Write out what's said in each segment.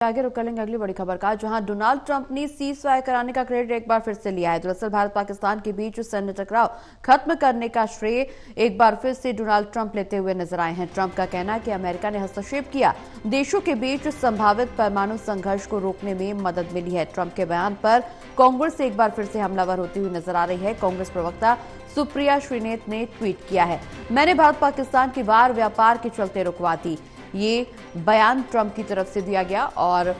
आगे रुक कर लेंगे अगली बड़ी खबर का, जहां डोनाल्ड ट्रंप ने सीज फायर कराने का क्रेडिट एक बार फिर से लिया है। दरअसल भारत पाकिस्तान के बीच सैन्य टकराव खत्म करने का श्रेय एक बार फिर से डोनाल्ड ट्रंप लेते हुए नजर आए हैं। ट्रंप का कहना है कि अमेरिका ने हस्तक्षेप किया, देशों के बीच संभावित परमाणु संघर्ष को रोकने में मदद मिली है। ट्रंप के बयान पर कांग्रेस एक बार फिर से हमलावर होती हुई नजर आ रही है। कांग्रेस प्रवक्ता सुप्रिया श्रीनेत ने ट्वीट किया है, मैंने भारत पाकिस्तान की वार व्यापार के चलते रुकवा दी। ये बयान ट्रंप की तरफ से दिया गया और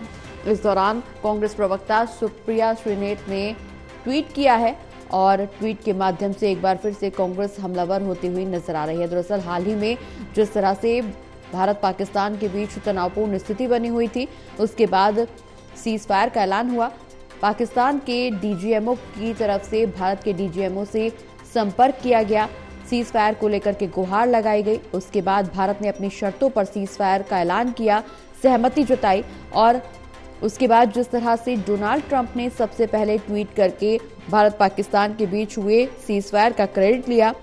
इस दौरान कांग्रेस प्रवक्ता सुप्रिया श्रीनेत ने ट्वीट किया है और ट्वीट के माध्यम से एक बार फिर से कांग्रेस हमलावर होती हुई नजर आ रही है। दरअसल हाल ही में जिस तरह से भारत पाकिस्तान के बीच तनावपूर्ण स्थिति बनी हुई थी, उसके बाद सीज फायर का ऐलान हुआ। पाकिस्तान के डीजीएमओ की तरफ से भारत के डीजीएमओ से संपर्क किया गया, सीज फायर को लेकर के गुहार लगाई गई। उसके बाद भारत ने अपनी शर्तों पर सीज फायर का ऐलान किया, सहमति जताई और उसके बाद जिस तरह से डोनाल्ड ट्रंप ने सबसे पहले ट्वीट करके भारत पाकिस्तान के बीच हुए सीज फायर का क्रेडिट लिया,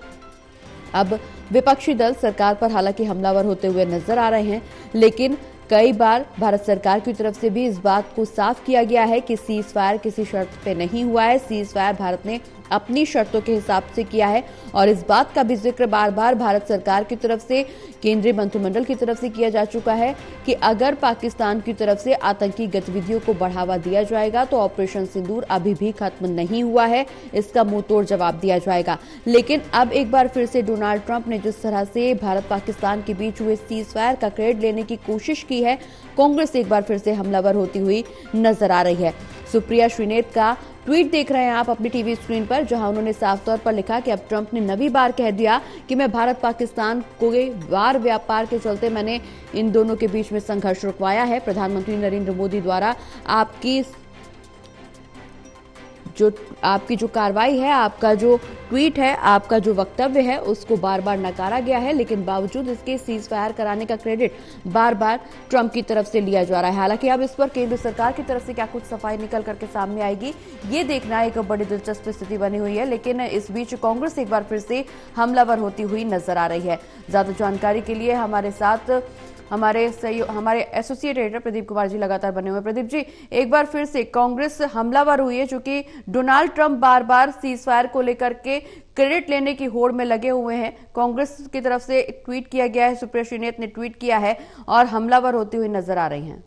अब विपक्षी दल सरकार पर हालांकि हमलावर होते हुए नजर आ रहे हैं, लेकिन कई बार भारत सरकार की तरफ से भी इस बात को साफ किया गया है कि सीज फायर किसी शर्त पे नहीं हुआ है। सीज फायर भारत ने अपनी शर्तों के हिसाब से किया है और इस बात का भी जिक्र बार बार भारत सरकार की तरफ से, केंद्रीय मंत्रिमंडल की तरफ से किया जा चुका है कि अगर पाकिस्तान की तरफ से आतंकी गतिविधियों को बढ़ावा दिया जाएगा तो ऑपरेशन सिंदूर अभी भी खत्म नहीं हुआ है, इसका मुंहतोड़ जवाब दिया जाएगा। लेकिन अब एक बार फिर से डोनाल्ड ट्रंप ने जिस तरह से भारत पाकिस्तान के बीच हुए सीज फायर का क्रेडिट लेने की कोशिश की है, कांग्रेस एक बार फिर से हमलावर होती हुई नजर आ रही है। सुप्रिया श्रीनेत का ट्वीट देख रहे हैं आप अपनी टीवी स्क्रीन पर, जहां उन्होंने साफ तौर पर लिखा कि अब ट्रंप ने नवी बार कह दिया कि मैं भारत पाकिस्तान को वार व्यापार के चलते मैंने इन दोनों के बीच में संघर्ष रुकवाया है। प्रधानमंत्री नरेंद्र मोदी द्वारा आपकी जो कार्रवाई है, आपका जो ट्वीट है, आपका जो वक्तव्य है, उसको बार बार नकारा गया है, लेकिन बावजूद इसके सीज फायर कराने का क्रेडिट बार बार ट्रंप की तरफ से लिया जा रहा है। हालांकि अब इस पर केंद्र सरकार की तरफ से क्या कुछ सफाई निकल करके सामने आएगी, ये देखना एक बड़ी दिलचस्प स्थिति बनी हुई है। लेकिन इस बीच कांग्रेस एक बार फिर से हमलावर होती हुई नजर आ रही है। ज्यादा जानकारी के लिए हमारे साथ हमारे एसोसिएट एडिटर प्रदीप कुमार जी लगातार बने हुए। प्रदीप जी, एक बार फिर से कांग्रेस हमलावर हुई है, चूंकि डोनाल्ड ट्रंप बार बार सीज फायर को लेकर के क्रेडिट लेने की होड़ में लगे हुए हैं। कांग्रेस की तरफ से ट्वीट किया गया है, सुप्रिया श्रीनेत ने ट्वीट किया है और हमलावर होती हुई नजर आ रही हैं।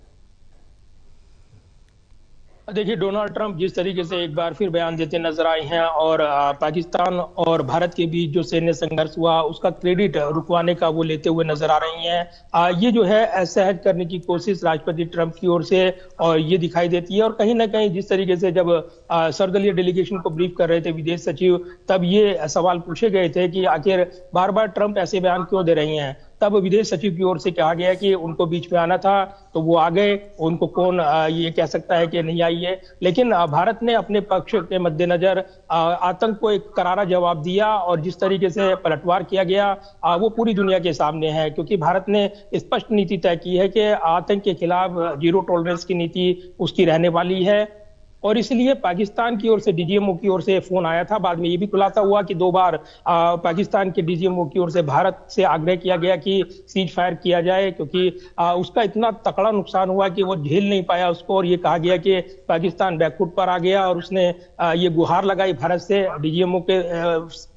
देखिए, डोनाल्ड ट्रंप जिस तरीके से एक बार फिर बयान देते नजर आए हैं और पाकिस्तान और भारत के बीच जो सैन्य संघर्ष हुआ उसका क्रेडिट रुकवाने का वो लेते हुए नजर आ रही हैं। ये जो है असहज करने की कोशिश राष्ट्रपति ट्रंप की ओर से और ये दिखाई देती है। और कहीं ना कहीं जिस तरीके से जब सर्वदलीय डेलीगेशन को ब्रीफ कर रहे थे विदेश सचिव, तब ये सवाल पूछे गए थे कि आखिर बार बार ट्रंप ऐसे बयान क्यों दे रही हैं। तब विदेश सचिव की ओर से कहा गया कि उनको बीच में आना था तो वो आ गए, उनको कौन ये कह सकता है कि नहीं आई है। लेकिन भारत ने अपने पक्ष के मद्देनजर आतंक को एक करारा जवाब दिया और जिस तरीके से पलटवार किया गया वो पूरी दुनिया के सामने है, क्योंकि भारत ने स्पष्ट नीति तय की है कि आतंक के खिलाफ जीरो टॉलरेंस की नीति उसकी रहने वाली है। और इसलिए पाकिस्तान की ओर से डीजीएमओ की ओर से फोन आया था। बाद में ये भी खुलासा हुआ कि 2 बार पाकिस्तान के डीजीएमओ की ओर से भारत से आग्रह किया गया कि सीज फायर किया जाए, क्योंकि उसका इतना तकड़ा नुकसान हुआ कि वो झेल नहीं पाया उसको। और ये कहा गया कि पाकिस्तान बैकफुट पर आ गया और उसने ये गुहार लगाई भारत से, डीजीएमओ के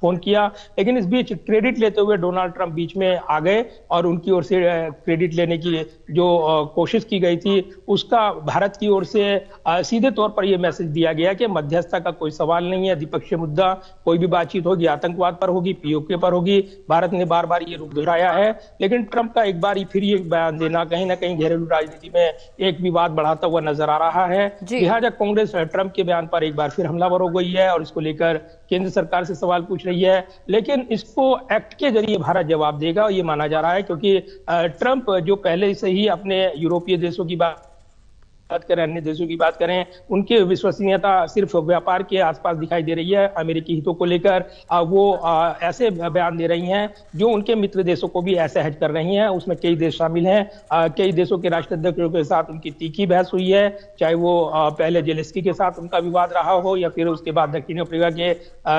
फोन किया। लेकिन इस बीच क्रेडिट लेते हुए डोनाल्ड ट्रंप बीच में आ गए और उनकी ओर से क्रेडिट लेने की जो कोशिश की गई थी उसका भारत की ओर से सीधे तौर पर ये मैसेज दिया गया कि मध्यस्थता का कोई सवाल नहीं है, द्विपक्षीय मुद्दा कोई भी बातचीत होगी आतंकवाद पर होगी, पीओके पर होगी। भारत ने बार बार ये रुख दोहराया है। लेकिन ट्रंप का एक बार फिर ये बयान देना कहीं ना कहीं घरेलू राजनीति में एक विवाद बढ़ाता हुआ नजर आ रहा है। लिहाजा कांग्रेस ट्रंप के बयान पर एक बार फिर हमलावर हो गई है और इसको लेकर केंद्र सरकार से सवाल पूछ रही है। लेकिन इसको एक्ट के जरिए भारत जवाब देगा ये माना जा रहा है, क्योंकि ट्रंप जो पहले से ही अपने यूरोपीय देशों की बात बात करें, अन्य देशों की बात करें, उनकी विश्वसनीयता सिर्फ व्यापार के आसपास दिखाई दे रही है। अमेरिकी हितों को लेकर वो ऐसे बयान दे रही हैं जो उनके मित्र देशों को भी ऐसे हज कर रही हैं। उसमें कई देश शामिल हैं। कई देशों के राष्ट्राध्यक्षों के साथ उनकी तीखी बहस हुई है, चाहे वो पहले जेलेंस्की के साथ उनका विवाद रहा हो या फिर उसके बाद दक्षिण अफ्रीका के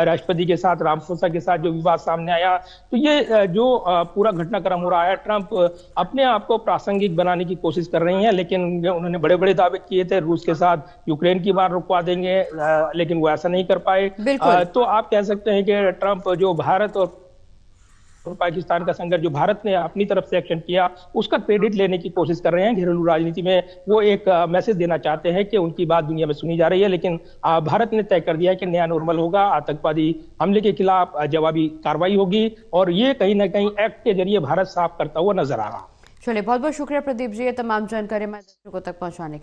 राष्ट्रपति के साथ रामफोसा के साथ जो विवाद सामने आया। तो ये जो पूरा घटनाक्रम हो रहा है, ट्रंप अपने आप को प्रासंगिक बनाने की कोशिश कर रही हैं, लेकिन उन्होंने बड़े बड़े दावे किए थे रूस के साथ यूक्रेन की बात रुकवा देंगे, लेकिन वो ऐसा नहीं कर पाए। तो आप कह सकते हैं कि ट्रंप जो भारत और पाकिस्तान का संघर्ष जो भारत ने अपनी तरफ से एक्शन किया उसका क्रेडिट लेने की कोशिश कर रहे हैं। घरेलू राजनीति में वो एक मैसेज देना चाहते हैं कि उनकी बात दुनिया में सुनी जा रही है, लेकिन भारत ने तय कर दिया है कि नया नॉर्मल होगा, आतंकवादी हमले के खिलाफ जवाबी कार्रवाई होगी, और ये कहीं ना कहीं एक्ट के जरिए भारत साफ करता हुआ नजर आ रहा है। चलिए, बहुत बहुत शुक्रिया प्रदीप जी, ये तमाम जानकारी मैं दर्शकों तक पहुंचाने के लिए।